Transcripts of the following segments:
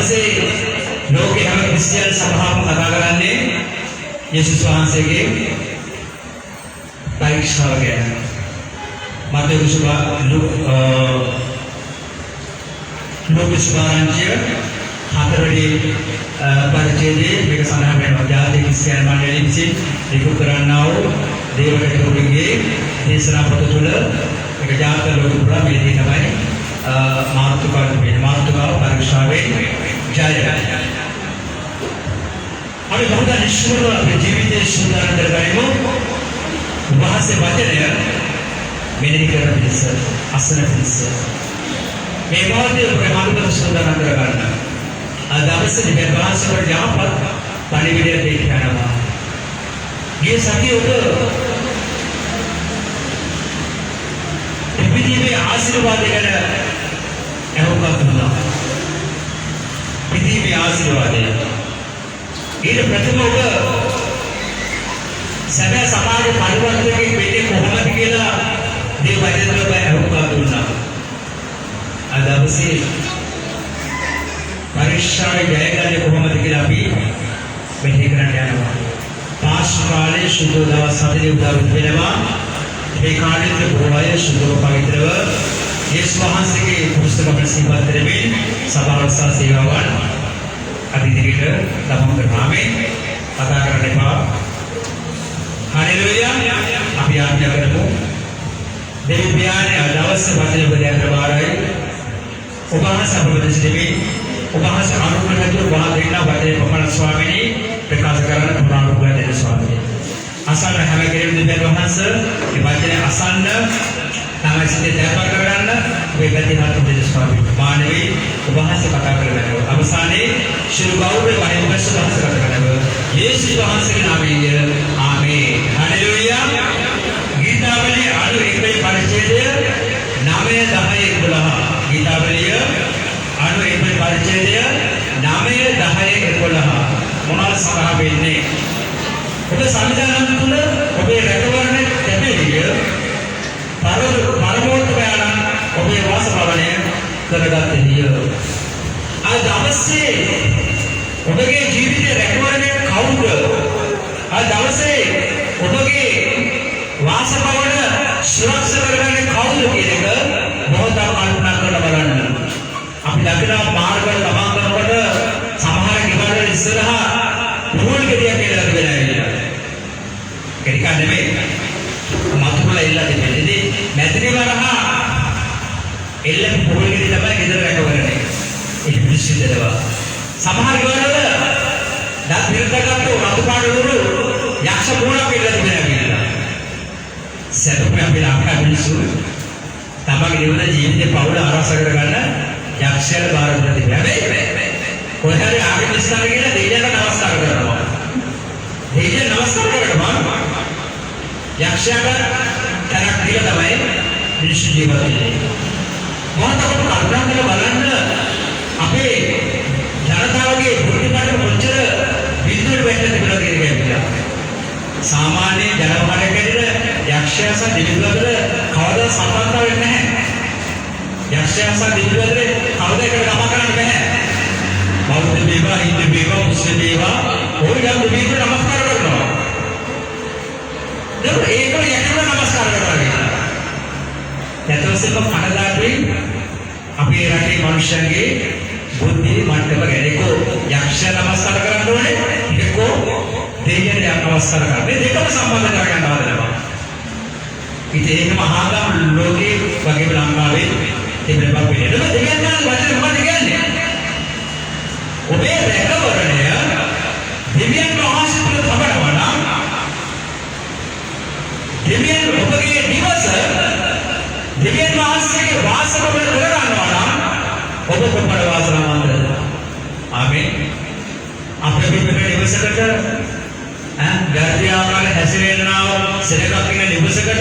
දවසේ ලෝකේ හැම ක්‍රිස්තියානි සභාවම කතා කරන්නේ යේසුස් වහන්සේගේ පරීක්ෂාව ගැන. මතේ සුභාරංචිය හතරවෙනි පරිච්ඡේදයේ මේක සඳහන් වෙනවා. ජාතික ක්‍රිස්තියානි මණ්ඩලය විසින් නිකුත් කරන්නා වූ දේවකතුරුගේ දේශනා පොත තුළ මේක ජාතක ලෝක පුරා මේ දේ තමයි මාතෘකාව වෙන්නේ. මාතෘකාව පරීක්ෂාවේ ජය. අපි බහුදා නිශ්චිතව අපේ ජීවිතයේ සුන්දරතර කරමු. වහන්සේ වචනය මෙනෙහි කරන පිණිස අසන පිණිස මේ මොහොතේ ප්‍රමාණික සුන්දරතර කරගන්න. අද අවශ්‍ය මේ වහන්සේ වහන්සේ පරිවිදේ දෙක යනවා. ගිය සතියේ පිටිමේ ආශිර්වාද ගැන අහුම්කම් දුන්නා. පිටිමේ ආශිර්වාදය. ඊට ප්‍රථම ඔබ සැබෑ සමාජ පරිවර්තනයේ වෙන්නේ කොහොමද කියලා මේ වචනවල අහුම්කම් දුන්නා. අද අවශ්‍ය පරීක්ෂාවේ ජයග්‍රහණය කොහොමද කියලා අපි මෙහෙය කරන්න යනවා. පාස්කු කාලේ සුදු දවස් 7 උදා වෙනවා. මේ කාලෙත් බොහෝය සුදු පවිත්‍රව යේසුස් වහන්සේගේ පුස්තක ප්‍රසිද්ධ කරමින් සභාවස්ථා සේවාවන් අධිදිරිට දමන කරාමේ කතා කරන්න එපා. හලෙලූයා. අපි ආඥා කරමු. දෙවි පියාණන් අදවස් වචන උපදේශ ප්‍රමාණයි ඔබ වහන්සේ අපට සිටිමි. ඔබ වහන්සේ අනුකම්පාවෙන් වාද දෙන්න වචනේ ප්‍රමාණ ස්වාමීනි ප්‍රකාශ කරන පුරාණුකල දෙන ස්වාමීනි. අසන්න හැම කෙනෙකුම දෙවියන් වහන්සේ මේ වචනේ අසන්න තමයි සිතේ දැපා කරගන්න මේ ප්‍රතිහාර දෙන ස්වාමීනි. මානවී ඔබ වහන්සේ කතා කරනවා. අවසානයේ ශිරු ගෞරවයේ වහිනවස්ස වහන්සේ කතා කරනවා. යේසුස් වහන්සේගේ නාමයෙන් ආමේන්. හලෙලූයා. ගීතාවලියේ අඩු 1 පරිච්ඡේදය 9 10 11. ගීතාවලිය අඩු 1 පරිච්ඡේදය 9 10 11. මොනවාද සඳහන් වෙන්නේ? ඔබ සංවිධානය තුළ ඔබේ රැකවරණය ලැබෙන්නේ පරමෝත්තමයන් ඔබේ වාසභවනය කරගත්තේය. අද දවසේ ඔබගේ ජීවිතයේ රැකවරණය කවුද? අද දවසේ ඔබගේ වාසභවන සුරක්ෂිත කරගන්නේ කවුද කියන එක මොහොතක් කල්පනා කරලා බලන්න. අපි දකින මාර්ගවල ගමන් කරනකොට සමහර ගෙවල් ඉස්සරහා පොල් ගෙඩියක් කියලා තිබෙනවා. කෙනික නෙමෙයි. මතුවල ඉල්ල දෙන්නේ. මැදිරි වරහා එල්ලේ පොල් ගෙඩිය තමයි ගෙදර රැකවරනේ. ඒක විශ්ිතදවා. සමහර ගෙවල් වල දත් විරුද්ධකට රතු පාඩුවරු යක්ෂ ගුණක් කියලා තිබෙනවා. සැපේ අපි ලාභ මිනිස්සු තමගේ ජීවන ජීවිතේ පවුල ආරක්ෂා කරගන්න යක්ෂයල බාර දෙන්න තිබෙනවා. හැබැයි කොහේ හරි ආගම විස්තර කියලා දෙවියන්ට නමස්කාර කරනවා. දෙවියන් නමස්කාර කරනවා. යක්ෂයාට තරක් දීලා තමයි මිනිස්සු ජීවත් වෙන්නේ. මොහොතකට කල්පනා කරලා බලන්න අපේ ජනතාවගේ ප්‍රතිපද කොච්චර විද්‍යාවට වැටෙන්න තිබුණාද කියලා. සාමාන්‍ය ජනවහරකදී යක්ෂයා සහ දෙවියන් අතර කවදා සම්බන්ධ වෙන්නේ නැහැ. යක්ෂයා සහ දෙවියන් අතර කවදා එකට ගම කරන්න බෑ. බෞද්ධ වේවා, හින්දු වේවා, මුස්ලිම් වේවා ඕනෑම දෙවියන්ට නමස්කාර කරනවා. දැන් ඒක යකම නමස්කාර කරනවා. යතෝසෙම කනදාටුයි අපේ රටේ මිනිස්සුන්ගේ බුද්ධි මට්ටම ගැනකෝ යක්ෂ නමස්කාර කරන්න ඕනේ. ඒකෝ දෙවියන් නමස්කාර කරන්නේ. දෙකම සම්බන්ධ කරගන්න හදනවා. ඉතින් ඒක මහාගම ලෝකේ වගේම ලංකාවේ තිබෙන බව පිළිදෙන දෙවියන් ගැන වචන මොකද කියන්නේ? ඔබේ රැකවරණය දෙවියන් වහන්සේ තුළ තබනවා නම් දෙවියන් ඔබගේ නිවස දෙවියන් වහන්සේගේ වාසභවන කරගන්නවා නම් ඔබ කොපර වාසනාවන්තද? ආමේන්. අපේ පිටේ නිවසකට ගර්භයාකාර හැසිරෙන්නාව සෙනගක් ඉන්න නිවසකට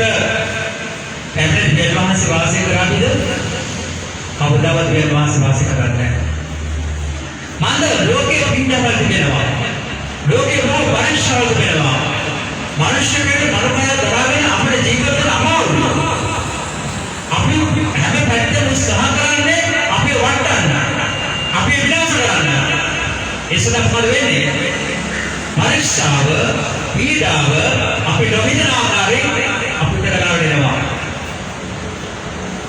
පැමිණ දෙවියන් වහන්සේ වාසය කරාවිද? කවදාවත් දෙවියන් වහන්සේ වාසය කරන්නේ නැහැ. මන්ද ලෝකේ පිටවල් තිබෙනවා. ලෝකේ බොහෝ පරිශ්‍රවල තිබෙනවා. මිනිස්සුන්ගේ මනෝකය දරාගෙන අපේ ජීවිතවල අමාරුයි. අපි හැම පැත්තෙම උත්සාහ කරන්නේ අපි වටන්න. අපි විනාශ කරන්න. ඉස්සෙල්ලා මොකද වෙන්නේ? පරීක්ෂාව, පීඩාව අපි නොහිතන ආකාරයෙන් අපිට ගන්න වෙනවා.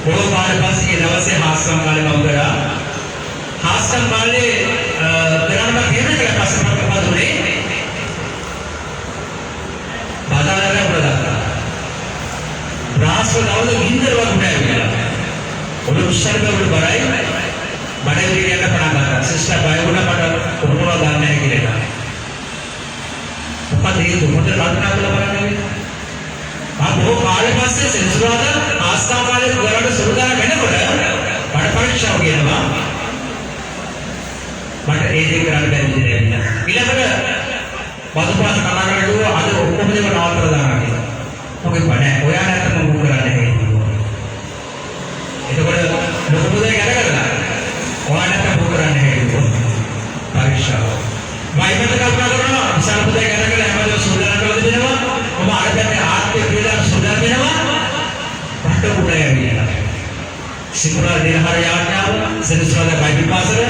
පොළොව පාර පස්සේ දවසේ හාස්කම් කාලේ මම කරා. හාස්කම් කාලේ දරන්න තියෙන එක පස්සේ මම මොකද උනේ? බදාරලා උඩ රාස්වලවල ගින්දර වගේ නෑ. ඔය උස්සරකවල බරයි බඩේ යන පණ ගන්නවා. සිස්ටර් බය වුණා මට කොහොමද ගන්න නැහැ කියලා. මොකද ඒක මොකද කල්පනා කරලා බලන්නේ? ආපහු කාලේ පස්සේ සෙන්සුරාදා ආස්ථා කාලේ ගලවට සුරුදාන වෙනකොට බඩ පරීක්ෂාව කියනවා. මට ඒ දේ කරන්න බැරි දෙයක් නෑ. ඊළඟට පසුපස කතා කරලා අද ඔක්කොම දේවල් නවත්තලා දානවා කියලා. මොකද බෑ ඔයා නැත්තම් මොකද කරන්නේ? එතකොට ලොකු පුතේ ගැරගත්තා. ඔයා නැත්තම් මොකද කරන්නේ? පරීක්ෂාව. වයිමත කල්පනා කරනවා විශාල පුතේ ගැරගලා හැමදේම සූදානම් කරලා දෙනවා. ඔබ අර පැත්තේ ආත්මය පිළිලා සූදානම් වෙනවා. පට උඩ යනවා. සිකුරා දිනහර යාඥාව සෙනසුරාදා බයිබල් පාසල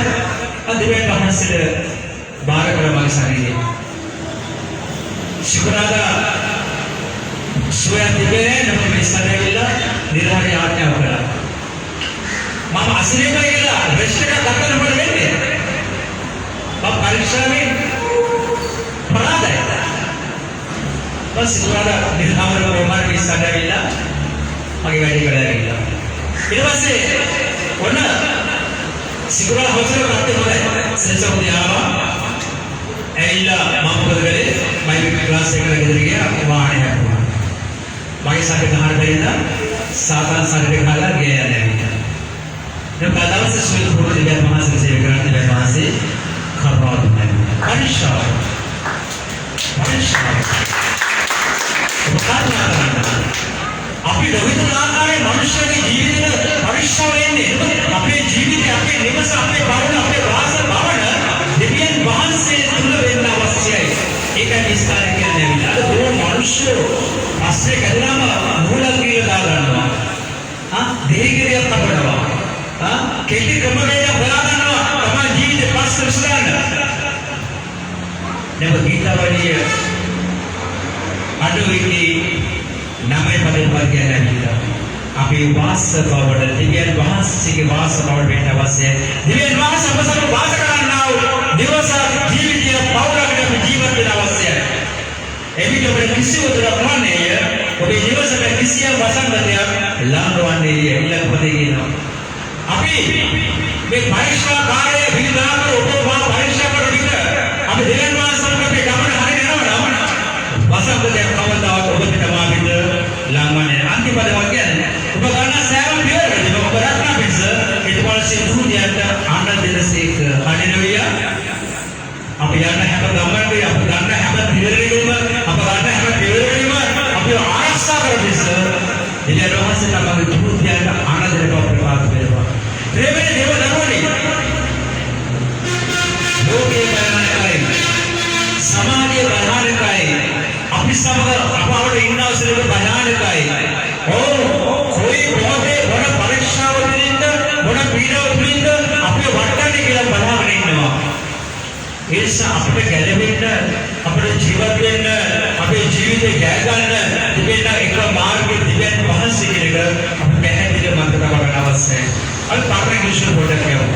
අදිවෙන් වහන්සේට බාර කර මගේ ශරීරය. සිකුරාදා සොයා තිබෙන්නේ නම් මේ සැරේවිලා නිරහරි ආඥාව කළා. මම අසිරේකයි කියලා රෙස්ට් එකක් ගන්න මොකද වෙන්නේ? මම පරීක්ෂාවේ පරාදයි. බස් ඉස්සරහට නිරහරි රෝමාර මේ සැරේවිලා මගේ වැඩේ කරලා ගියා. ඊට පස්සේ ඔන්න සිකුරා හොස්ටල් එකකට ගියා. සෙන්සර් ආවා. ඇවිල්ලා මම මොකද කරේ? බයිබල් ක්ලාස් එකකට ගෙදර ගියා. වාහනේ හැප්පුවා. මගේ සැකේ ගහන දෙන්න සාතාන් සැකේ ගහලා ගියා යන්නේ. දැන් පදවස් සුවේද පොරේ දෙවියන් වහන්සේ සේවය කරන දෙවියන් වහන්සේ කරුණාව දුන්නා. පරිශාව. අපි දවිතන ආකාරයේ මනුෂ්‍යගේ ජීවිතේ පරිශාව වෙන්නේ. අපේ ජීවිතේ අපේ නිවස අපේ භවන අපේ වාස භවන දෙවියන් වහන්සේ තුල වෙන්න අවශ්‍යයි. ඒකයි ඉස්තරේ කියන්නේ. අද බොහෝ මනුෂ්‍ය අස්සේ කදලාම මූලක් කියලා දාගන්නවා. දෙහිගිරියක් අපනවා. කෙටි ක්‍රමවේදයක් හොයා ගන්නවා. තමයි ජීවිතේ පස්සේ ඉස්සරහට. දැන් ගීතාවලිය අඩුවේදී නමයි පදේ පරිගණනය කියලා. අපි වාස බවට දෙවියන් වහන්සේගේ වාස බවට වෙන්න අවශ්‍යයි. දෙවියන් වහන්සේ අපසම වාස කරන්නා වූ දිවස ජීවිතය පෞරාණික ජීවිත වෙන්න අවශ්‍යයි. එවිට ඔබේ කිසිම දරක් නැහැ. ඔබේ ජීවිතේ කිසියම් වසංගතයක් ලාංගවන්නේ ඊළඟ පදේ කියනවා. අපි මේ පරීක්ෂා කාර්යය පිළිබඳව ඔබ පරීක්ෂා කරන විට අපි දෙවියන් වහන්සේට අපේ ගමන හරියට යනවා. වසංගතයක් කවදාවත් ඔබට මාවිද ලාංගවන්නේ අන්තිමට වගේ ඔබ ගන්න සෑම පියවරකදීම ඔබ රත්න පිටස ඊට පස්සේ දුනියට ආනන්ද දෙනසේක හරිනවියා අපි යන හැම ගමනකදී අපි ගන්න හැම පියවරකදීම අප ගන්න හැම පියවරකදීම අපි ආරක්ෂා කරපිස ඉතින් රහසේ තමයි දුනියට ආනන්ද දෙනක ප්‍රකාශ වෙනවා. ප්‍රේමයේ දේව දරුවනි ලෝකේ බලනකයි සමාජයේ බලනකයි අපි සමග අපවට ඉන්න අවසරේ බලනකයි कोई बहुत बड़ा परीक्षा वलिंद बड़ा पीड़ा वलिंद अपने वट्टाने के लिए बनाने इन्නවා इस अपने ගැලවෙන්න අපේ ජීවත් වෙන්න අපේ ජීවිතේ ජය ගන්න දෙන්න එක මාර්ගයේ දිවෙන් වහන්සේ කියන එක අපි පැහැදිලිව මතක තබන්න අවශ්‍යයි. අර පාරේ විශ්ව පොඩක් කියවන්න.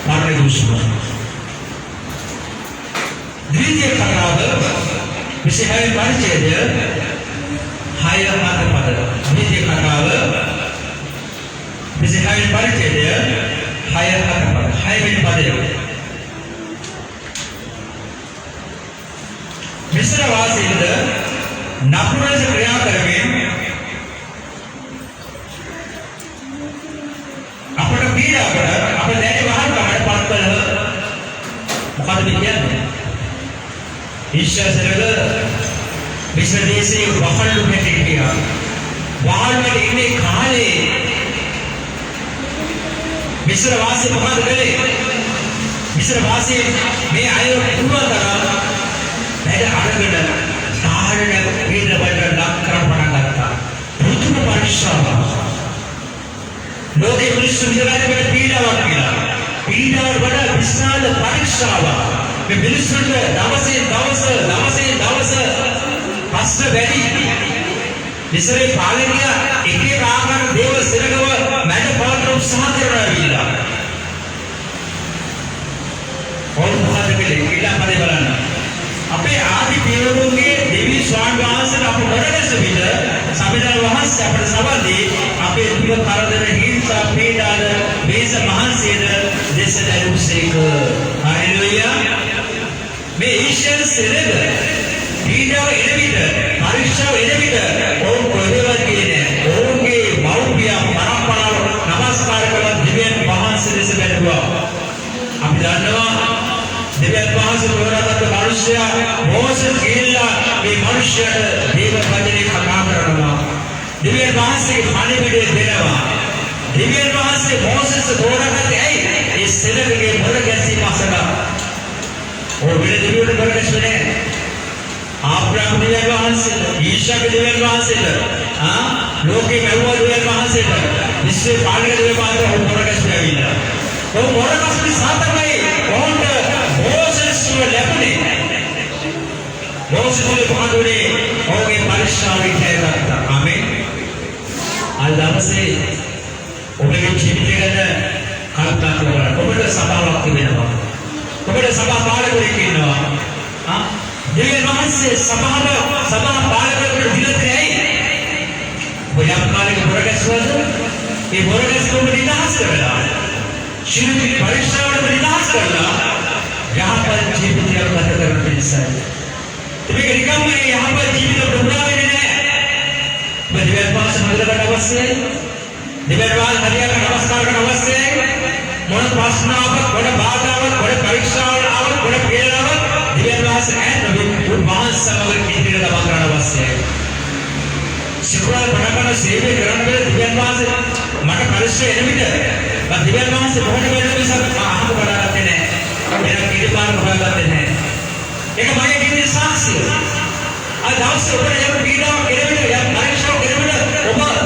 පාරේ විශ්ව. ද්විතීය කතාව විශේෂයෙන් පරිච්ඡේදය हाय माता पद निजे कथाव विशेषයෙන් පරිච්ඡේදය हाय माता पद हाय වෙන පදය මිශ්‍ර වාසීන්ද නපුරස ක්‍රියා කරමින් අපට පීඩාවට අප දැඩි වහල්කමට පත් කළ මොකද කියන්නේ ඊශ්වරසරද විශ්වදේශයේ වහල්ලු හැටියා වහල්වල ඉන්නේ කාලේ මිශ්‍ර වාසී මොකද කළේ මිශ්‍ර වාසී මේ අය පුළුවන් තරම් වැඩ අරගෙන සාහරණ පීඩනවලට ලක් කරපණ ගත්තා පුදුම පරිශ්‍රම ලෝකේ මිනිස්සු විතරයි මේ පීඩාවක් කියලා පීඩාවට වඩා විශාල පරීක්ෂාවක්. මේ මිනිස්සුන්ට දවසේ දවස ප්‍රශ්න වැඩි. ඉස්සරේ පාලනය එක ආකාර දේව සිරගව මැඩ පාත්‍ර උත්සාහ කරනවා විලා. ඕනහද කියලා ඊළඟට බලන්න. අපේ ආදි පියවරුන්ගේ දෙවි ස්වාමීන් වහන්සේලා අප වඩගස විට සමිඳුන් වහන්සේ අපට සබඳී අපේ දුක කරදර හිංසා පීඩාද මේස මහන්සියද දේශදරුසේක. හාලෙලූයා. මේ ඊශ්වර සිරග පීඩාව එන විට පරීක්ෂාව එන විට ඕන් කොහෙවත් කියන්නේ ඕන්ගේ මෞර්ය පරම්පරාව නමස්කාර කරන දිව්‍යන් වහන්සේ දෙස බැලුවා. අපි දන්නවා දිව්‍යන් වහන්සේ තෝරාගත්ත මිනිසයා මෝසෙස් ගිහිල්ලා මේ මිනිසයාට දේව වචනේ කතා කරනවා. දිව්‍යන් වහන්සේගේ පණිවිඩය දෙනවා. දිව්‍යන් වහන්සේ මෝසෙස් තෝරාගත්තේ ඇයි? ඒ සෙනගගේ මොළ ගැසීම අසලා. ඕ වෙන දිව්‍යන් වහන්සේ ආබ්‍රහම් දිව්‍යන් වහන්සේට, ඊශාක දිව්‍යන් වහන්සේට, ලෝකේ මැවුවා දිව්‍යන් වහන්සේට, විශ්වයේ පාලක දිව්‍යන් වහන්සේට මොරගස්ලා ඇවිල්ලා. ඔව් මොරගස්ලි සාතමයි ඔවුන්ට මෝසෙස් ලැබුණේ. මෝසෙස් පහදුනේ ඔහුගේ පරිශ්‍රාවයි හැදගත්තා. ආමෙන්. අල්ලාහසේ ඔබගේ ජීවිතය ගැන කල්පනා කරලා ඔබට සභාවක් තිබෙනවා. ඔබට සභා පාලකයෙක් ඉන්නවා. දිව්‍යන් වහන්සේ සභා පාලකයෙකුට දිලත් ඇයි? ඔයම් කාලේ මොරගස්වද? ඒ මොරගස්කම නිදහස් කරලා ශිරුපි පරිශ්‍රාවට නිදහස් කරලා යහපත් ජීවිතයක් ගත කරන පිණිසයි. මේක නිකම්ම යහපත් ජීවිත පුරා වෙන්නේ නැහැ. දිව්‍යන් වහන්සේ මඟකට අවශ්‍යයි. දිව්‍යන් වහන්සේ හරියට නමස්කාර කරන්න අවශ්‍යයි. මොන ප්‍රශ්නාවක්, මොන බාධාවක්, මොන පරීක්ෂාවක්, මොන පීඩාවක් දිව්‍යන් වහන්සේ ඇතොත් උන්වහන්සේවගේ ඉදිරියට ලබා ගන්න අවශ්‍යයි. සිකුරාල් බණකන සේවය කරන වෙලාවේ දිව්‍යන් වහන්සේ මට පරිශ්‍රය එන විට මම දිව්‍යන් වහන්සේ මොහොත වෙන නිසා අහම බලාගත්තේ නැහැ. වෙන කිරිපාර හොයාගත්තේ නැහැ. ඒක මගේ ජීවිතේ සාක්ෂිය. අද දවස් ඔබට යම් පීඩාවක් එන විට යම් පරීක්ෂාවක් එන විට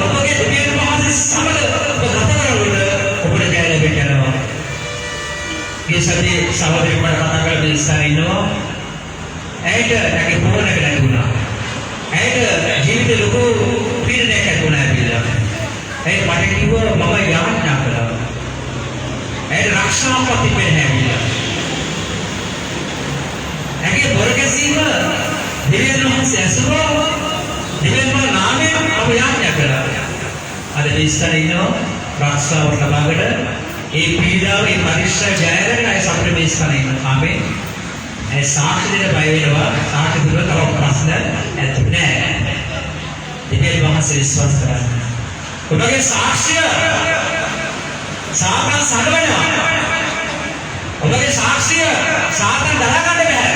ඔබගේ දිව්‍යන් වහන්සේ සමග ඔබ කතා කරනකොට ඔබට ජය ලැබෙනවා. මේ සතියේ සහෝදරයෙක් මට කතා කරලා ඉස්සර ඉන්නවා. ඇයට ඇගේ ෆෝන් එක නැතුණා. ඇයට ජීවිතේ ලොකු පීඩනයක් ඇති වුණා කියලා. ඇයි මට කිව්වා මම යාඥා කළා. ඇයට රක්ෂාවක් තිබෙන්නේ නැහැ කියලා. ඇගේ බොරකසීම දිව්‍යන් වහන්සේ ඇසුවා. දිව්‍යන් වහන්සේ නාමයෙන් අප යාඥා කළා. අද ඉස්සර ඉන්නවා රක්ෂාවක් ලබාගෙන ඒ පීඩාව ඒ පරිශ්‍රය ජයරගෙන අය සම්ප්‍රේම ඉස්සර ඉන්නවා. ආමේන්. ඒ සාක්ෂි දෙන්න බය වෙනවා. සාක්ෂි දුන්න තව ප්‍රශ්න ඇති නෑ. දිව්‍යන් වහන්සේ විශ්වාස කරන්න. ඔබගේ සාක්ෂිය සාතන් සඩවනවා. ඔබගේ සාක්ෂිය සාතන් දරා ගන්න බෑ.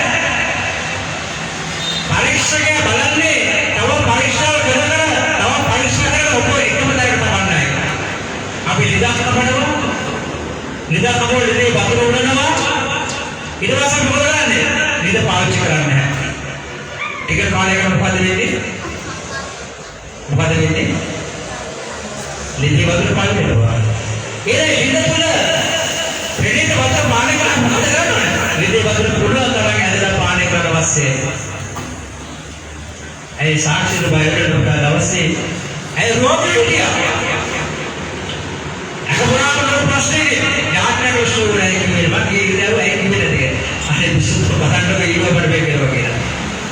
පරීක්ෂකය බලන්නේ තව පරීක්ෂාව කරන තව පරීක්ෂා කරන ඔබ එකම තැනකට තබන්නයි. අපි ලිදා කරනවා. ලිදා කපෝල ඉතින් වතුර උඩනවා. ඊට පස්සේ මොකද කරන්නේ? ලිද පාවිච්චි කරන්නේ නැහැ. ටික කාලයකට මොකද වෙන්නේ? ලිදේ වතුර පාවිච්චි කරනවා. ඒ ලිද තුල ප්‍රේණිත වතුර පානය කරලා මොකද කරන්නේ? ලිදේ වතුර පුළුවන් තරම් ඇදලා පානය කරන්න අවශ්‍යයි. ඒ සාක්ෂියට බයරට දවසේ ඒ රෝගී හිටියා. අකපුරාම ප්‍රශ්නේ යාත්‍රාක විශ්වවිද්‍යාලයේ කියන්නේ මම කියනවා ඒක නෙමෙයි. අනේ විශ්ව ප්‍රධානක ඊළඟට බෙකේවා කියලා.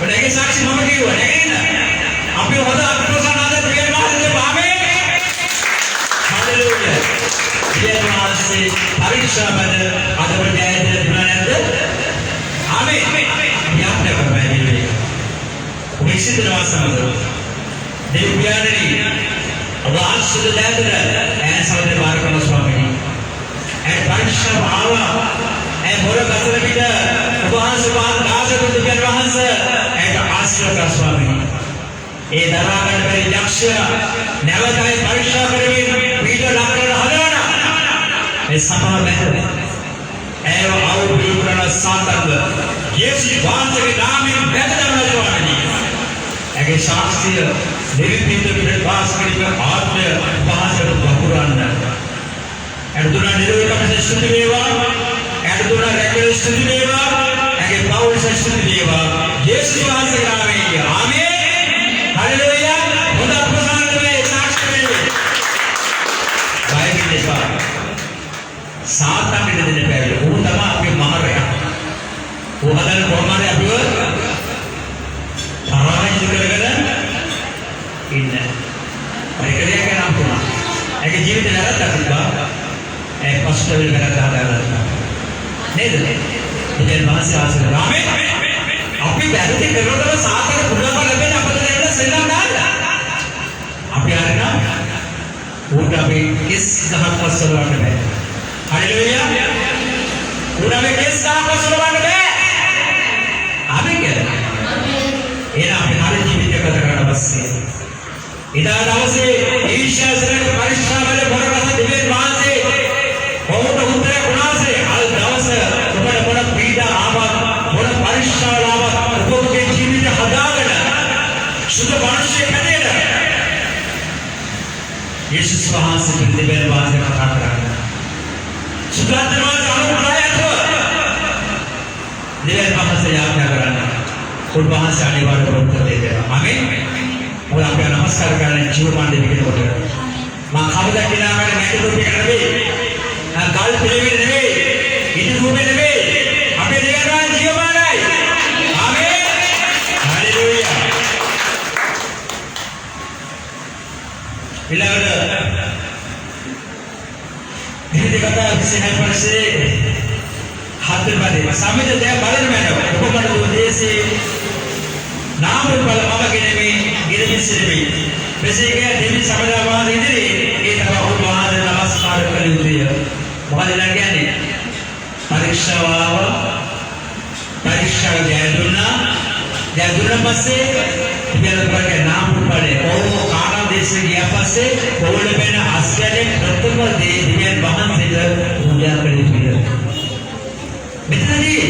ඔයගේ සාක්ෂි මම කියුවා නේද? අපි හොඳ අත්පොසනාද දිව්‍යන් වහන්සේ පාමේ. හalleluya. දිව්‍යන් වහන්සේ පරීක්ෂාවද අදවට ජයද දුනා නැද්ද? ආමේන්. යාත්‍රා කරපෑ විදිහේ. විශ්ිතනවා සමග දෙවියන්ගේ අවාංශික දැතර ඈ සමදේ මාර්ගම ස්වාමීනි ඈ පරිශ්‍රම ආවා ඈ මොර කසල පිට උපවාස දාසක දෙවියන් වහන්සේ ඈට ආශ්‍රය ස්වාමීනි ඒ දරා ගන්න බැරි යක්ෂය නැවතයි පරිශ්‍රම කරමින් පිට ලක්කර හදවන ඒ සමා බැහැ ඈව ආවුරු කරන සාතන්ව යේසු වහන්සේගේ නාමයෙන් බැදලා ස්වාමීනි ඇගේ ශාස්ත්‍රීය නිර්විපිත ප්‍රවාස කිරීම ආත්මය පහසට වපුරන්න. අනුදුනා නිරෝධකමසේ स्तुति වේවා. ඇයට දුන්න රැකවල स्तुति වේවා. ඇගේ පවුල स्तुति වේවා. යේසුස් වහන්සේගේ නාමයෙන්. ආමේන්. හලෙලූයා. හොඳ අපසාරණ වේ සාක්ෂි වේ. බයිබල් දෙපා. සාතාන්ට දෙන්න බැහැ. ඌ තමයි අපේ මහරයා. ඌ හදන කොහොමද අපිව පරාජය කරගෙන ඉන්න. ඒකලියක් නම් තුනා. ඒක ජීවිතේ වැරද්දක් තිබ්බා. ඒ පස්තවල වැරද්ද හදාගත්තා. නේද? ඉතින් මාසෙ ආසන ආමේන්. අපි වැරදි කරනකොට සාතන පුරව ලැබෙන අපිට ලැබෙන සෙල්ලම් දාන්න. අපි හරිනා ඌට අපි කිස් ගහක් වස්සලවන්න බෑ. හalleluya. ඌට අපි කිස් ගහක් වස්සලවන්න බෑ. ආමේන් කියලා. එහෙනම් අපි හරි ජීවිතයක් ගත කරන්න අවශ්‍යයි. ඉදා දවසේ ඊශ්වරයන් පරිශ්‍රාවල බොරකස දිවෙන් වාසේ ඔවුන්ට උත්තර ගුණාසේ අල් දවස ඔබට මොන පීඩා ආවත් මොන පරිශ්‍රාවල ආවත් ඔබගේ ජීවිතය හදාගෙන සුදු මානසික හැදෙන්න යේසුස් වහන්සේ දිවෙන් වාසේ කතා කරන්නේ සුදාත්මක අනුග්‍රහයත් දිවෙන් වාසේ යාඥා කරන්නේ උන්වහන්සේ අනිවාර්යයෙන්ම උත්තර දෙනවා. ආමේන්. මොකද අපි නමස්කාර කරන ජීවමාන දෙවියන්ට මම කවදා කියලා කරන්නේ නැති දුක නෙවෙයි. ගල් පිළිවෙල නෙවෙයි. ඉදි දුමේ නෙවෙයි. අපේ දෙවියන් ජීවමානයි. ආමේන්. හalleluya. ඊළඟට මේ කතා විශේෂයි පස්සේ හතර බඩේ සමිත දෙය බලන්න බෑ. ඔබට දේශේ නාම බල මමගෙනෙමි ඉරමිසිරෙමි. මෙසේක දෙවි සමදාවාද ඉදිරි ඒ තම උන්වහන්සේ නමස්කාර කළ යුතුය. මොකද කියන්නේ? පරීක්ෂාව ජයදුන්න පස්සේ ඉතිරපරගේ නාම උපලේ ඕ කාණ දේශේ ගියා පස්සේ ඕල වෙන අස්වැලේ ප්‍රථම දේ දිවෙන් වහන්සේට පූජා කළ යුතුය. මෙතනදී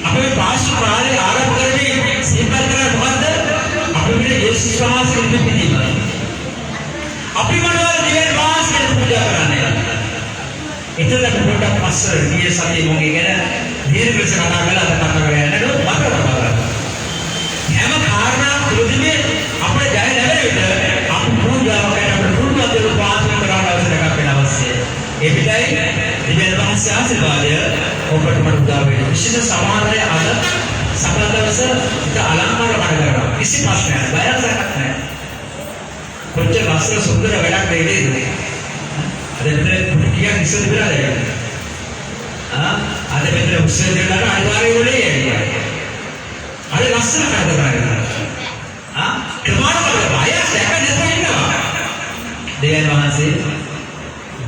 අපි පාස්කු කාලේ ආරම්භ කරන්නේ සිහිපත් කරන මොකද්ද? අපි මේ යේසුස් වහන්සේ පිළිපදීම. අපි මොනවද දිවෙන් වහන්සේට පූජා කරන්නේ? එතන පොඩ්ඩක් පස්සර ගිය සතියේ මොකේ ගැන දීර්ඝව කතා කරලා අද කතා කරන්නේ නේද? මතක තබා හැම කාරණාවක් තුළදීම අපේ ජය ලැබෙන විට අපි පූජාව කරන අපේ පුරුද්දට පාත්‍ර කරන්න අවශ්‍යතාවක් වෙනවස්සේ. ඒ පිටයි දිවෙන් වහන්සේ ආශිර්වාදය ඔබට මට උදා වෙනවා. විශේෂ සමාදරය අද සකල දවස ඉත අලංකාර වැඩ කරනවා. කිසි ප්‍රශ්නයක් නැහැ. බයක් නැහැ. කොච්චර ලස්සන සුන්දර වැඩක් දෙන්නේ. අද මෙතන කියා ඉස්සර විතරයි. අද මෙතන උත්සව දෙන්න අනිවාර්යයෙන්ම වෙන්නේ. අද ලස්සන වැඩ කරනවා. ක්‍රමානුකූලව බයක් නැහැ ඉන්නවා. දෙවියන් වහන්සේ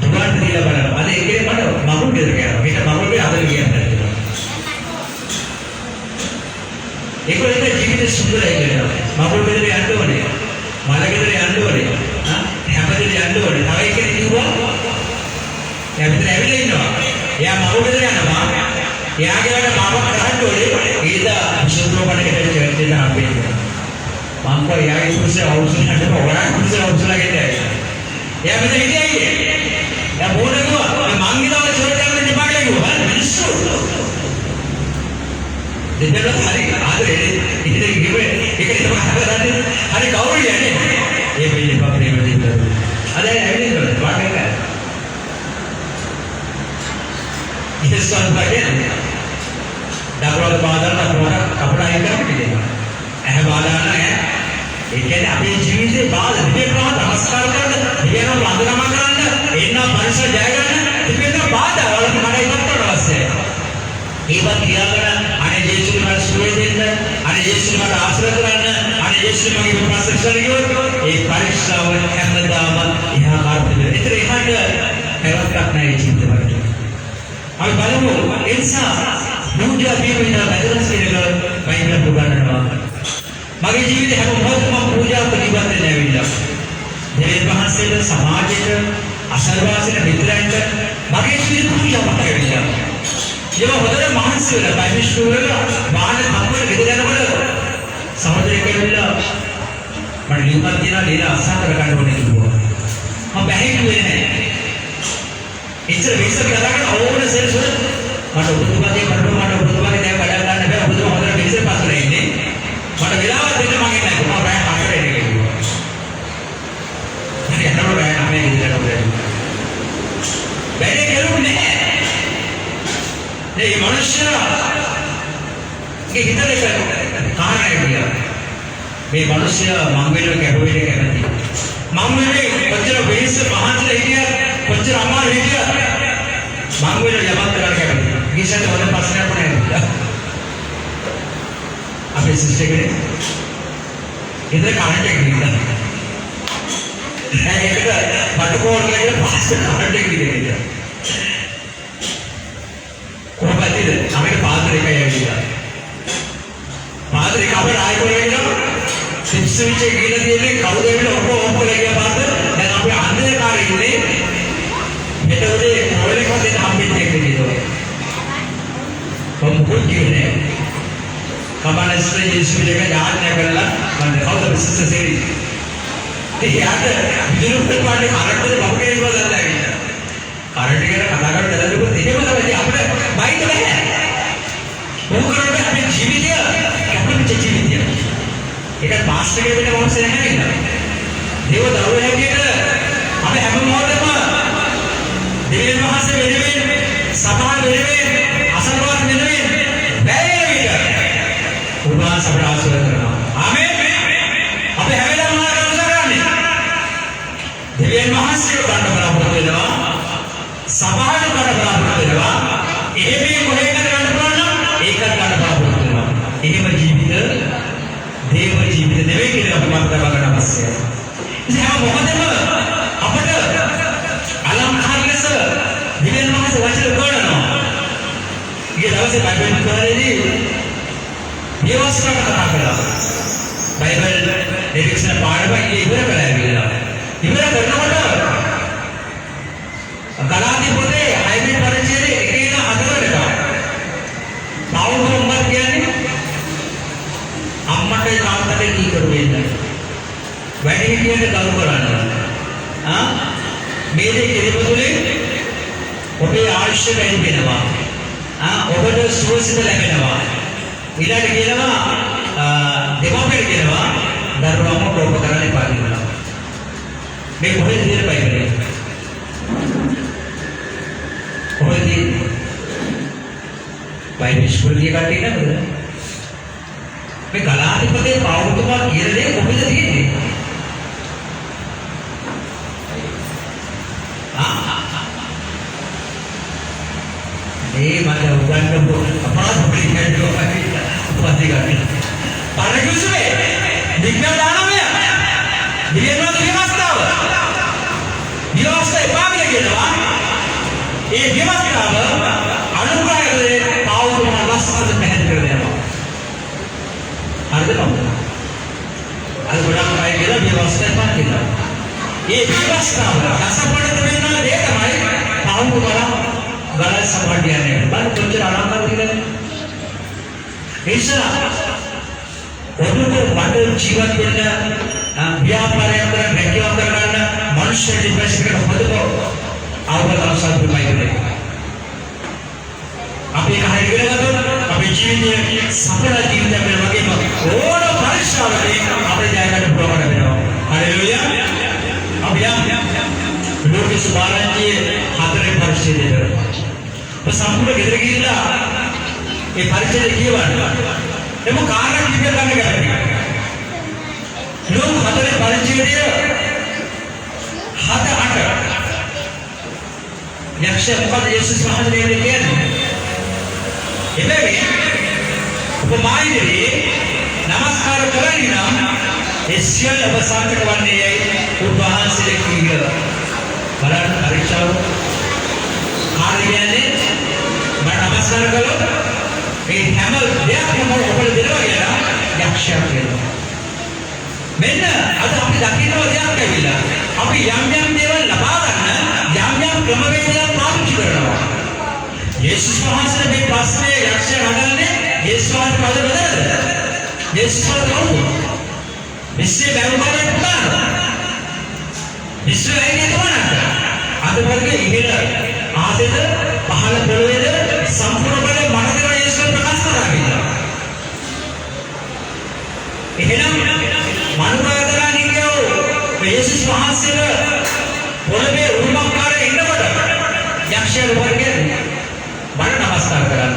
දුරට දීලා බලනවා. අද ඒකේ මට මගුල් දෙන්න කියනවා. මේක මගුල් දෙන්න අද කියන්නේ. ඒකෙන් ජීවිත සුන්දරයි කියනවා. මගුල් දෙන්න යන්න ඕනේ. මල ගෙදර යන්න ඕනේ. හැමදේට යන්න ඕනේ. තව එකෙක් කිව්වා. එයා විතර ඇවිල්ලා ඉන්නවා. එයා මගුල් ගෙදර යනවා. එයාගේ වැඩ මාවක් කරන්න ඕනේ. ඊට විශ්වවිද්‍යාලයකට චර්ච් එක හම්බෙන්නේ. මම කෝ එයාගේ කුස්සේ අවුස්සන හදපුවා. ඔයා කුස්සේ අවුස්සලා ගෙදර. එයා මෙතන හිටියයි. එයා බෝඩ් එක ගියා. මං ගිහලා චර්ච් එකට දෙපාරක් ගියා. මිනිස්සු. දෙන්නත් හරි ආදරේ ඉතින් ගිහුවේ ඒක තමයි හදන්නේ. හරි කවුරු යන්නේ? ඒ වෙලේ පප්‍රේ වෙලින්ද. අද ඇවිල්ලා වාට් එක. ඉස්සන් බඩේ. දරුවල් පාදන්න කපඩා එක කරන්නේ. ඇහැ බාධා නැහැ. ඒ කියන්නේ අපේ ජීවිතේ බාධා දෙකම නමස්කාර කරන්න, දෙයනම් වන්දනා කරන්න, එන්න පරිසර ජය ගන්න, දෙකම බාධා වලට මට ඉවත් කරන්න අවශ්‍යයි. ඒවත් ක්‍රියාකරන අනේ යේසුස් මට සුවය දෙන්න, අනේ යේසුස් මට ආශ්‍රය කරන්න, අනේ යේසුස් මගේ ප්‍රසන්න කියොත් ඒ පරීක්ෂාව හැමදාම එහා කාර්යද. ඒතර එහාට පැවැත්මක් නැහැ ජීවිතවලට. අපි බලමු ඒ නිසා පූජා පිළිවෙල බැලන්ස් කරලා බයිබල් පුරනවා. මගේ ජීවිතේ හැම මොහොතකම පූජා ප්‍රතිපත්තිය නැවිලා. දෙවියන් වහන්සේට සමාජයට අසල්වාසීන මිත්‍රයන්ට මගේ ජීවිතේ පූජාවක් කරනවා. ඒවා හොදට මහන්සි වෙලා බයිබල් වල වාහනේ මම්මල ගෙද යනකොට සහෝදරයෙක් කියලා මට ලියුමක් තියලා දීලා අසහන ගන්න ඕනේ කිව්වා. මම බැහැ කිව්වේ නැහැ. ඉස්සර විශ්ව කතාගෙන ඕන සෙල්ස් වල මට ඔබතුමාගේ දැන් වැඩ ගන්න බෑ ඔබතුමා හොඳට විශ්ව පස්සට ඉන්නේ මට වෙලාවක් දෙන්න මම ඉන්නේ කොහොමද බෑ හතර එන්නේ කිව්වා. හරි අතන බෑ අපේ ඉඳලා වැඩේ කෙරුවේ නැහැ. මේ මිනිස්සුගේ හිතේ කාරණා කියලා. මේ මිනිස්සයා මං වෙනුවෙන් කැපුවේ කැමති. මං වෙනුවෙන් කොච්චර වෙහෙස මහන්සිලා හිටියත් කොච්චර අමාරු හිටියත් මං වෙනුවෙන් යමක් කරන්න කැමති. කිසිම හොඳ ප්‍රශ්නයක් නැහැ. අපේ සිස්ටර් කෙනෙක් ඉතින් කමෙන්ට් එකක් දීලා ඒකට බටකෝල් කියලා පාස්ටර් කමෙන්ට් එකක් දීලා කොහොමද අපේ පාදර එකයි ඇවිල්ලා පාදර එක අපේ ආයතනය වෙනවා සිප්ස් විචේ ගිහලා තියෙන්නේ කවුද ඇවිල්ලා ඔක්කොලා ගියා පාදර දැන් අපි අන්ධකාරයේ ඉන්නේ හෙට උදේ මොලේ කොහෙද හම්බෙන්නේ කියලා කොහොමද කියන්නේ කමනස්ත්‍රි ජීසුස් එක යාඥා කරලා මම කවුද විශ්වාස සෙරි එයාට විදුලි පාඩේ කරන්ට් එක බබුගේ ඉවර දාලා ඇවිල්ලා කරන්ට් එකට කතා කරලා දැල්ලුවොත් එහෙම තමයි අපිට බයිට බෑ මොකද කරන්නේ අපේ ජීවිතය කැපිච්ච ජීවිතය ඒක පාස්ටර් කෙනෙක් වෙන මොහොතේ නැහැ නේද දේව දරුවෝ හැටියට අපි හැම මොහොතෙම දෙවියන් වහන්සේ වෙනුවෙන් සභාව වෙනුවෙන් අසල්වාද වෙනුවෙන් උන්වහන්සේ අපට ආශිර්වාද කරනවා. ආමේන්. අපි හැමදාම මොනවද කරන්නේ? දෙවියන් වහන්සේව ගන්න බලාපොරොත්තු වෙනවා. සභාවට ගන්න බලාපොරොත්තු වෙනවා. එහෙම කොහෙන්ද ගන්න පුළුවන් නම් ඒකත් ගන්න බලාපොරොත්තු වෙනවා. එහෙම ජීවිත දේව ජීවිත නෙවෙයි කියලා අපි මතක ගන්න අවශ්‍යයි. ඉතින් හැම මොකදම අපට අලංකාර ලෙස දෙවියන් වහන්සේ වචන කරනවා. ඊයේ දවසේ බයිබල් කරේදී व्यवस्था कथा करा बाइबल निरीक्षण पाठ में ये इधर कराया गया इधर करना मतलब गलाती बोले हाईवे पर चले एकेला अदर लेगा पाउल को मत क्या नहीं अम्मा के काम करने की करो ये नहीं वेडिंग किया ने दारू कराना हाँ मेरे किधर बोले ओपे आयुष्य का इन बिना हाँ ओपे तो सुबह लगे ना इलाट केलवा देवापेट केलवा दरवाजा को कराने पाली वाला मैं बहुत देर पाई करे बहुत देर पाई स्कूल ये काटे ना बोला मैं गलाती पते पाऊँ तो मार गिर ले वो भी तो दिए थे ये मारे उगान को अपराध बड़ी है जो पति का पारे कुछ में दिखना दाना में दिए ना तो व्यवस्था पाग लगे ना ये व्यवस्था अनुग्रह करे पाव तो वस्त्र पहन कर देना अर्थ कम अरे बड़ा पाए गेला व्यवस्था पाग गेला ये व्यवस्था कैसा पड़े तो मैं ना दे हमारे पाव को बड़ा गला संभाल दिया ने बात कुछ आराम कर दिया ऐसा उनको वाटर जीवन बिना व्यापार अंदर व्यक्ति अंदर करना मनुष्य डिप्रेशन का खुद को आवल अवसर पाई दे आप ये कहा है तो अपने जीवन सफल जीवन में लगे और परेशान है अपने जाएगा तो प्रोग्राम में हालेलुया अब यहाँ लोग इस बार के हाथों में परिचय दे तो संपूर्ण किधर गिरला ये परिचय किए वाला ये वो कारण किधर करने का है लोग हाथों में परिचय दे हाथ आठ यक्षे मुकाद यीशु महान ने किया इधर वो माई दे नमस्कार करनी ना इससे अब सांत करने ये उपहार से किया बराबर परीक्षा आर्यने मैं नमस्कार करो ये हैमल देख हैमल ऊपर दिलवा गया यक्षा के मैंने आज अपनी जाति को दिया क्या मिला अभी याम देवल लबादा ना याम क्रमवेदिया पालन करना यीशु महाशय के पास में यक्षा हडल ने यीशु महाशय पाद बदल यीशु महाशय विश्व व्यवहार पुराण विश्व आएंगे कौन आता आते वर्ग इधर ආකාශයේද පහළ පොළොවේද සම්පූර්ණ බලය මට දෙන යේසුස් ප්‍රකාශ කරා කියලා. එහෙනම් මනුරාදරා නිකෝ යේසුස් වහන්සේට පොළොවේ උරුමකාරය ඉන්නකොට යක්ෂයෝ වර්ගයෙන් මට නමස්කාර කරන්න.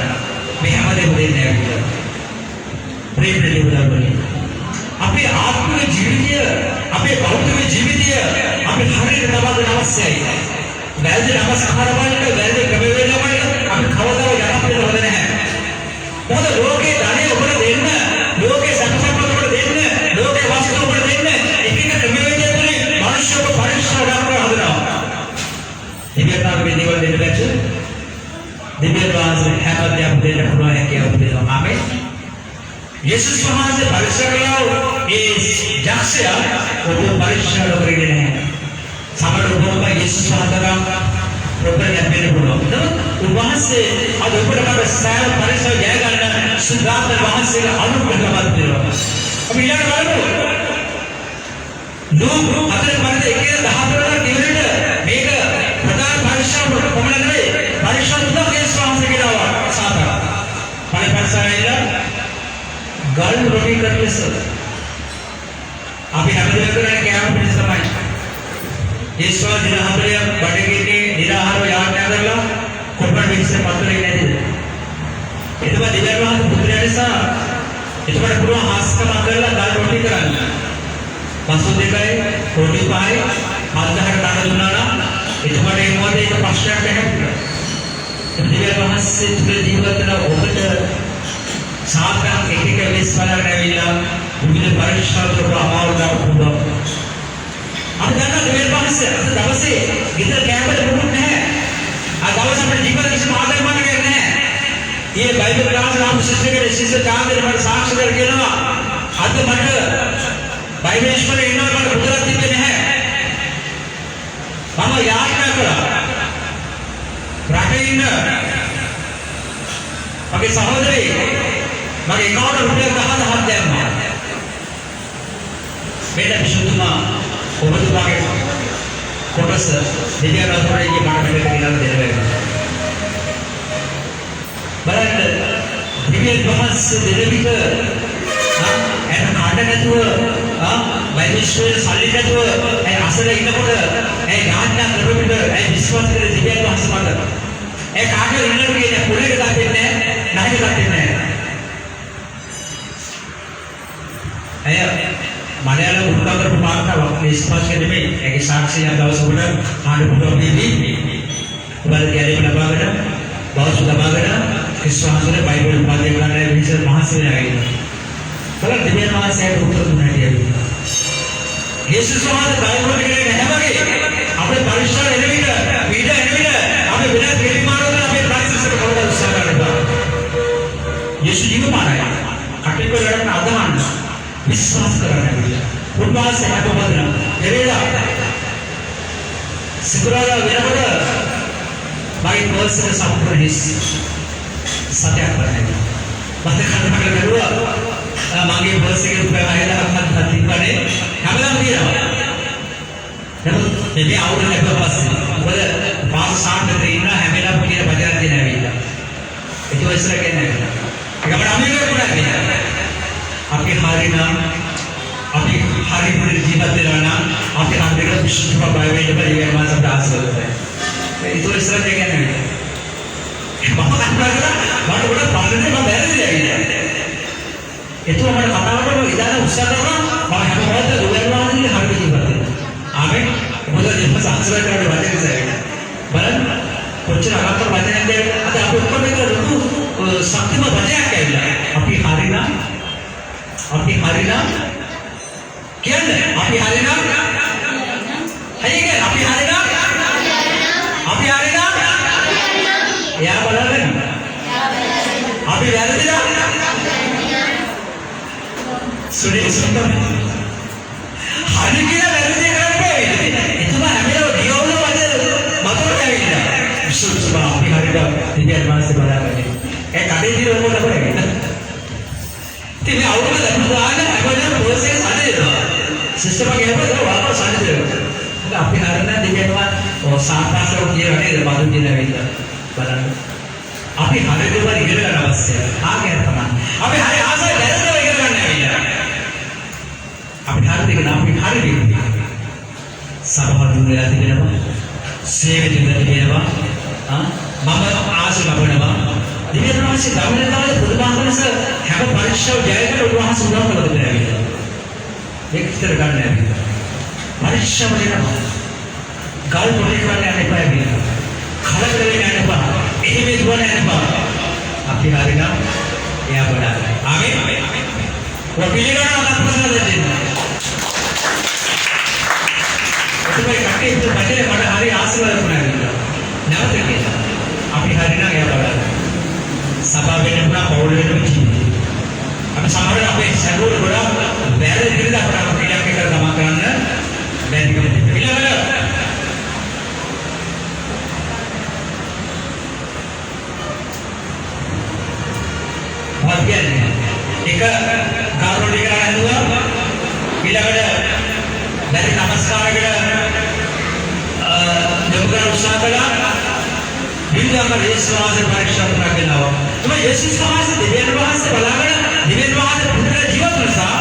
මේ හැමදේම දෙන්නේ නැහැ. ප්‍රේමණීය උදාහරණය. අපේ ආත්මික ජීවිතය, අපේ භෞතික ජීවිතය අපි හරියට තබන්න අවශ්‍යයි. වැරදි නමස්කාර වලට වැරදි ක්‍රමවේද වලට අපි කවදාවත් යටත් වෙන්න හොඳ නැහැ. මොකද ලෝකේ ධනෙ ඔබට දෙන්න, ලෝකේ සම්පත ඔබට දෙන්න, ලෝකේ වස්තු ඔබට දෙන්න එක එක ක්‍රමවේදය තුනේ මනුෂ්‍යව පරීක්ෂා කරන්න හදනවා. ඉතින් දේවල් දෙන්න බැහැ. දිව්‍ය වාසන හැමදේම දෙන්න පුළුවන් කියලා දෙනවා. ආමේන්. යේසුස් වහන්සේ පරීක්ෂා කළා ඒ යක්ෂයා ඔබ පරීක්ෂා කරගෙන නැහැ. සමහර ඔබ යේසුස් වහන්සේට ප්‍රොබ්ලම් ලැබෙන්න පුළුවන්. උන්වහන්සේ අද ඔබට මට සෑම පරීක්ෂා ජය ගන්න සුදාත වහන්සේගේ අනුග්‍රහවත් වෙනවා. අපි ඊළඟ බලමු. ලෝක අතර පරිදි 1:14 කිව්වෙට මේක ප්‍රධාන පරීක්ෂා කොහොමද නෙවෙයි. පරීක්ෂා තුනක් යේසුස් වහන්සේ කියනවා සාතන. පරීක්ෂාවේදී ගල් රොටි කරලස අපි හැමදේම කරන්නේ කෑම පිණිස තමයි. යේසුස් දින හතරේ බඩගින්නේ නිරාහාරව යාඥා කරලා කොපණ විශ්සේ පතරේ නැතිද? එතකොට දිව්‍යවාද පුත්‍රයා නිසා එතකොට පුළුවන් හාස්කම කරලා ගල් රොටි කරන්න. පසු දෙකයි රොටි පහයි මල්දහට දාන දුන්නා නම් එතකොට ඒ මොකද ඒක ප්‍රශ්නයක් නැහැ. දිව්‍යවාදයේ තුල ජීවිතන ඔබට साधन एक एक विश्वास रहेगा विभिन्न परीक्षा तो अमाउंट होगा अब जाना देर बाद से दवसे इधर कैमरे रूट है आ दवस अपने जीवन के आधार मान के हैं ये बाइबल क्लास राम शिष्य के शिष्य चांद पर साक्ष करके ना अद मठ बाइबल ईश्वर इन्हों पर गुजराती में है हम याद क्या करा राकेश अभी सहोदरी मगे अकाउंट रुपये 10,000 देना बेटा विशुद्धमा ඔබතුමාගේ කොටස දෙවියන් අතරින් මට මෙතන කියලා දෙනවා බලන්න දිව්‍ය වහන්සේ දෙන විට එන කාඩ නැතුව වෛද්‍යශ්‍රේ සල්ලි නැතුව ඒ අසල ඉන්නකොට ඒ ඥාන කරපිට ඒ විශ්වාස කරේ දිව්‍ය වහන්සේ මත ඒ කාගේ ඉන්නකොට කියන්නේ පුරේක දාන්නේ නැහැ දාන්නේ නැහැ අය මලයාලම් උත්තරප පාඨාවක් විශ්වාස කරන්නේ ඒකේ සාක්ෂිය දවසකට ආඩ පුතෝදීදී උඹලා ගැලේ ලබාගෙන බෞද්ධ ලබාගෙන විශ්වාසනේ බයිබල් උපාධිය ගන්න විශේෂ මහසේනයි බලන්න දෙවියන් වහන්සේට උත්තර දුන්නා කියලා යේසුස් වහන්සේ බයිබල් එකේ නැහැ වගේ අපේ පරිශ්‍රය එන විට පීඩ එන විට අපි වෙනත් පිළිමානවල අපේ ප්‍රතිසර කවදා උත්සාහ කරනවා යේසුස් ජීවමානයි කටේ කරගෙන අදහන්න विश्वास करना है उन्वास है तो बदला मेरेला सिकुराला वेरावड़ा बाई पर्स में संपूर्ण हिस्स सत्या बनाएगा बातें खाने पकड़ कर हुआ मांगे पर्स के रुपए आएगा अपना धरती पर है हमें हम दिया जब ये आउट है पास बोले 560 डिग्री ना हमें ना पूरी बाजार देना है itu ऐसा कहना है अगर हमें को पूरा किया आपके हारिना आपके हारी पूरे जीवन दिलाना आपके हाथ में विश्व का बाइबल पर ये हमारा सब डांस करता है itu ऐसा कहना है बहुत अच्छा लगा बहुत बड़ा पार्टी में बैठ जाएगा itu हमारे कतारों में इधर उत्साह करना और हमें बहुत दुर्लभ नहीं हर किसी बात है आगे मुझे जब सांसद का बातें करेगा बरन कुछ लगा कर बातें करते हैं अगर आप ऊपर में तो शक्ति में बचे क्या है आपकी हारिना क्या है आपकी हारिना है ये क्या आपकी हारिना यार बोला नहीं आपकी वैलिडिटी सुनिए सुनता हानि की ना वैलिडिटी करने पे इतना हमें लोग दियो लोग बजे मतलब क्या है विश्व सुबह आपकी हारिना दिव्य एडवांस से बता रहे हैं एक आधे दिन वो लग रहा है तीन आउट में लग रहा है हमारे बहुत से सारे सिस्टम के ऊपर वापस आने दे तो आपकी हारिना दिव्य एडवांस ඔය සාපාසව කියන නේද බඳු දින ඇවිල්ලා බලන්න. අපි හරිය දේවල් ඉගෙන ගන්න අවශ්‍යයි. ආගය තමයි. අපි හරිය ආසයි දැනගෙන ඉගෙන ගන්න ඇවිල්ලා. අපි හරිය දෙක නම් අපි හරිය දෙක. සභාව දුන්නා තිබෙනවා. සේවය දුන්නා තිබෙනවා. මම ආශ ලබනවා. දිව්‍යවාසී ධර්මතාවයේ පුදුමාකරස හැම පරීක්ෂාව ජයකට උන්වහන්සේ උදව් කළා දෙනවා. මේක විතර ගන්න ඇවිල්ලා. පරීක්ෂාව දෙනවා. ගල් පොඩි කරන්න යන්න එපා කියලා. කලබල වෙන්න යන්න එපා. එහෙම දුවන්න යන්න එපා. අපි හරිනම් එයා බලන්න. ආමේන්. ඔය පිළිගන්නවා අපස්සන දෙන්න. ඔතේ කටේ ඉන්න බඩේ මට හරි ආශිර්වාද වුණා. නැවත කියලා. අපි හරිනම් එයා බලන්න. සභාව වෙන්න පුරා පෞල් වෙන්න ජීවිතේ. අපි සමහරවිට අපේ සැලුවල ගොඩක් වැරදි විදිහට අපට පිළියක් එක ගමන් කරන්න බැරි වෙනවා. ඊළඟට වගන්නේ එක කාරණේ කරලා හදුවා ඊළඟට බැරි නමස්කාරයකට දෙව්ගල උත්සාහ කළා විද්‍යාක දේශවාස පරීක්ෂා කරගෙනවා. තමයි යේසුස් වහන්සේ දෙවියන් වහන්සේ බලාගෙන දෙවියන් වහන්සේ පුදුර ජීවත් නිසා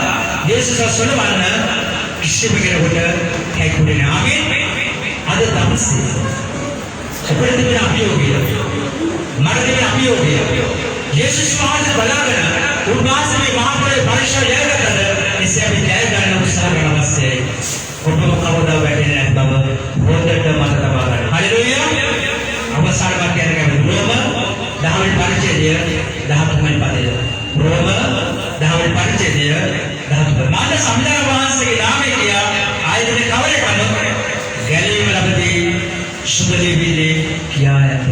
යේසුස් සොලවන්න කිසිම කෙනෙකුට හැකුනේ නැහැ. අද දවසේ අපිට තිබෙන අභියෝගය මට තිබෙන අභියෝගය යේසුස් වහන්සේ බලාගෙන උන්වහන්සේ මේ මහා පොළේ පරීක්ෂා යෑගකට එසේ අපි ජය ගන්න උත්සාහ කරන අවශ්‍යයි. ඔබ කවදා වැටෙන්නේ නැත් බව හොඳට මතක තබා ගන්න. හලෙලූයා. අවසාන වාක්‍යය කියන්නේ රෝම 10 වෙනි පරිච්ඡේදය 13 වෙනි පදය. රෝම 10 වෙනි පරිච්ඡේදය 13. මාත සම්විධාන වහන්සේගේ නාමයේ කියා ආයතන කවරේකම ගැලවීම ලැබදී සුබ දෙවිලේ කියා ඇත.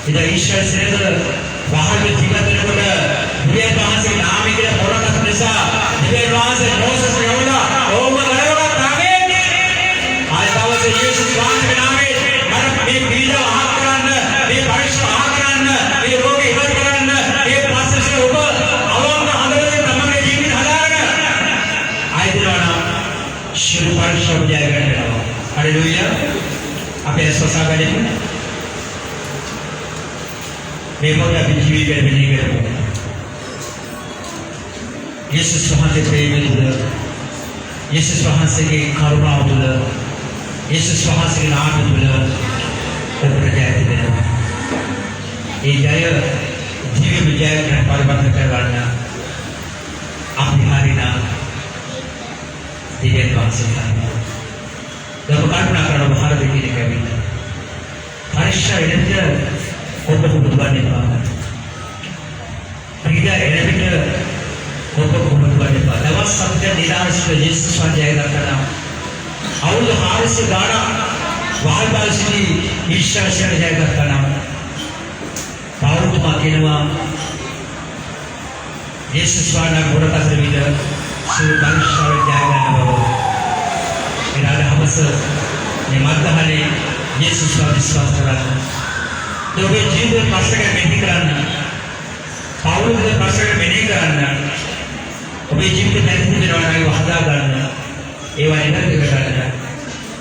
ඉතින් ඊශ්වර සේවක වහල් ජීවිතේ කොට දිව්‍ය වහන්සේගේ නාමයේ කියලා පොරකට නිසා දිව්‍ය වහන්සේ මොසස් යවලා ඕම කරවලා තාමේ ආයතවසේ යේසුස් වහන්සේගේ නාමයේ මට මේ පීඩාව අහක් කරන්න මේ පරීක්ෂා අහක් කරන්න මේ රෝගී ඉවත් කරන්න මේ පස්සේ ඔබ අවංක හදවතින් තමගේ ජීවිත හදාගන්න ආයතනවන ශිරු පරීක්ෂා ජය ගන්නවා. හalleluya. අපි සසාගන්නේ මේ මොකද අපි ජීවිතේ වෙන්නේ කරමු. යේසුස් වහන්සේ ප්‍රේමයේ යේසුස් වහන්සේගේ කරුණාව තුළ යේසුස් වහන්සේගේ නාමය තුළ ඔබට ජය දෙනවා. ඒ ජය ජීවිත ජයකට පරිවර්තන කරගන්න අපි හරිනම් දිව්‍ය වහන්සේ කරනවා. දැන් කල්පනා කරන බහර දෙකේ කැවිලා පරිශ්‍රය එනද ඔබ පුදුබන්නේ නැහැ. පිටා එනවිට ඔබ පුදුබන්නේ නැහැ. දවස් සත්‍ය නිරාශ යේසුස් වහන්සේ කරනවා. අවුරුදු 400 ගාණක් වහල්පාලසිටි ඊශ්වරයන් ජය කරනවා. පෞරුතුමා කියනවා යේසුස් වහන්සේ ගොඩකට විද සුළු පරිශ්‍රය ජය ගන්න බව. එනාට හමස මේ මත්හලේ යේසුස් වහන්සේ විශ්වාස කරනවා. ඔබේ ජීවිත පස්සක මෙහි කරන්න. පෞරුෂ පස්සක මෙහි කරන්න. ඔබේ ජීවිත පැහැදිලි වෙනවා නම් වහදා ගන්න. ඒ වගේ නේද කරන්න.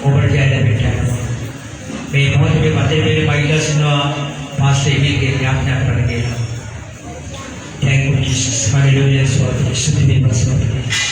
ඔබට ජය ලැබෙන්න. මේ මොහොතේ මතේ මේ මයිලස්නවා පාස්ටර් මේකේ යාඥා කරන්න කියලා. Thank you Jesus. Hallelujah. ස්වාමී ස්තුති වෙනවා.